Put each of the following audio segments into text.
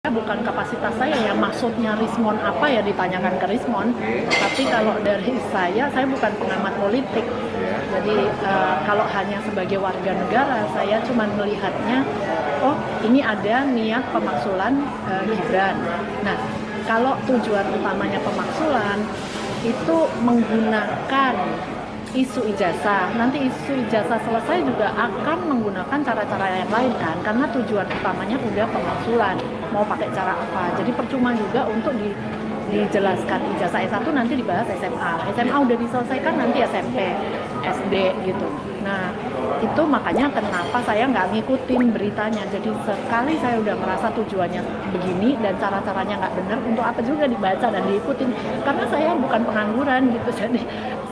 bukan kapasitas saya ya, maksudnya Rismon apa ya ditanyakan ke Rismon. Tapi kalau dari saya bukan pengamat politik. Jadi kalau hanya sebagai warga negara, saya cuma melihatnya, oh ini ada niat pemaksulan Gibran. Nah, kalau tujuan utamanya pemaksulan itu menggunakan isu ijazah, nanti isu ijazah selesai juga akan menggunakan cara-cara yang lain kan, karena tujuan utamanya udah pemaksulan, mau pakai cara apa. Jadi percuma juga untuk dijelaskan ijazah S1 nanti dibahas SMA udah diselesaikan nanti SMP, SD gitu. Nah itu makanya kenapa saya nggak ngikutin beritanya. Jadi sekali saya udah merasa tujuannya begini dan cara-caranya nggak benar, untuk apa juga dibaca dan diikutin, karena saya bukan pengangguran gitu. Jadi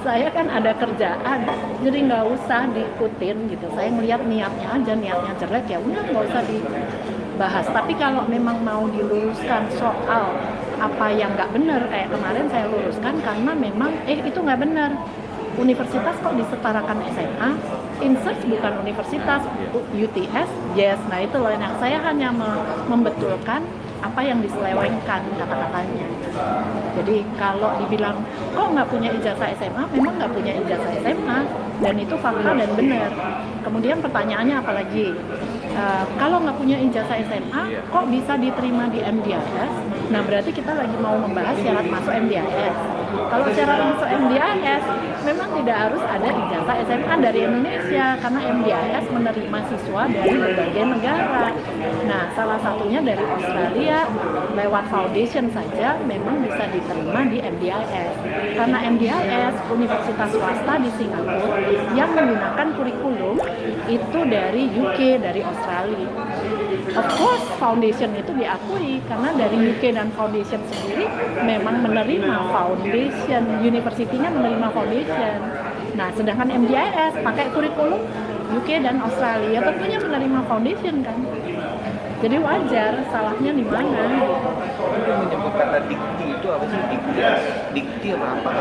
saya kan ada kerjaan, jadi nggak usah diikutin gitu. Saya melihat niatnya aja, niatnya jelek ya udah nggak usah dibahas. Tapi kalau memang mau diluruskan soal apa yang nggak benar, kayak kemarin saya luruskan karena memang itu nggak benar. Universitas kok disetarakan SMA, INSEARCH bukan universitas, UTS, yes. Nah itu loh yang saya hanya membetulkan apa yang diselewengkan kata-katanya. Jadi kalau dibilang kok nggak punya ijazah SMA, memang nggak punya ijazah SMA, dan itu fakta dan benar. Kemudian pertanyaannya apa lagi? Kalau nggak punya ijazah SMA, kok bisa diterima di MDIS? Nah berarti kita lagi mau membahas syarat masuk MDIS. Kalau syarat masuk MDIS, memang tidak harus ada ijazah SMA dari Indonesia, karena MDIS menerima siswa dari berbagai negara. Nah salah satunya dari Australia, lewat foundation saja memang bisa diterima di MDIS. Karena MDIS, universitas swasta di Singapura yang menggunakan kurikulum itu dari UK, dari Australia. Of course, foundation itu diakui karena dari UK dan foundation sendiri memang menerima foundation, universitinya menerima foundation. Nah, sedangkan MDIS pakai kurikulum UK dan Australia, tentunya menerima foundation kan. Jadi wajar, salahnya di mana? Itu menyebut kata dikti itu apa sih? Dikti apa?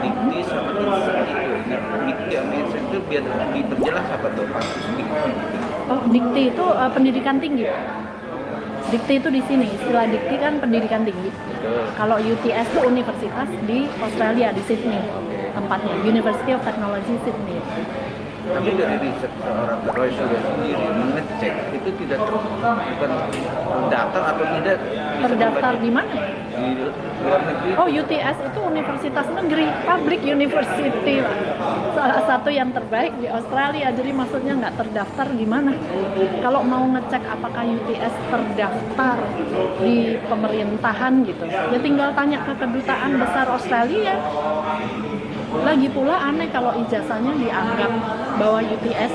Dikti sama insert itu. Dikti sama insert itu biar diperjelas apa tuh Pak? Oh, dikti itu pendidikan tinggi. Dikti itu di sini, istilah dikti kan pendidikan tinggi. Kalau UTS itu universitas di Australia, di Sydney tempatnya, University of Technology Sydney. Tapi dari riset seorang Roy Suryo sendiri mengecek itu tidak bukan terdaftar atau tidak Terdaftar di mana? di luar negeri. Oh, UTS itu universitas negeri, public university lah. Salah satu yang terbaik di Australia. Jadi maksudnya nggak terdaftar di mana? Kalau mau ngecek apakah UTS terdaftar di pemerintahan gitu, ya tinggal tanya ke kedutaan besar Australia. Lagi pula aneh kalau ijazahnya dianggap bahwa UTS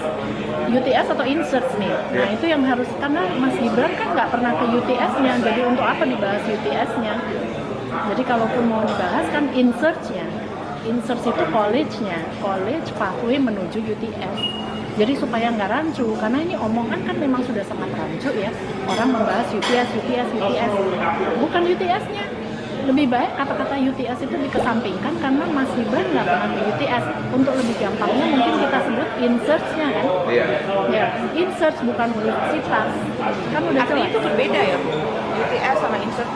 atau INSEARCH nih. Nah itu yang harus, karena Mas Gibran kan nggak pernah ke UTS-nya, jadi untuk apa dibahas UTS-nya? Jadi kalaupun mau dibahas kan INSEARCH-nya. INSEARCH itu college-nya, college pathway menuju UTS. Jadi supaya nggak rancu, karena ini omongan kan memang sudah sangat rancu ya. Orang membahas UTS, bukan UTS-nya. Lebih baik kata-kata UTS itu dikesampingkan karena Mas Gibran nggak pernah ke UTS. Untuk lebih gampangnya mungkin kita sebut INSEARCH-nya kan? Iya. Ya, INSEARCH bukan universitas. Kan udah Artinya jelas. itu berbeda ya, UTS sama insert.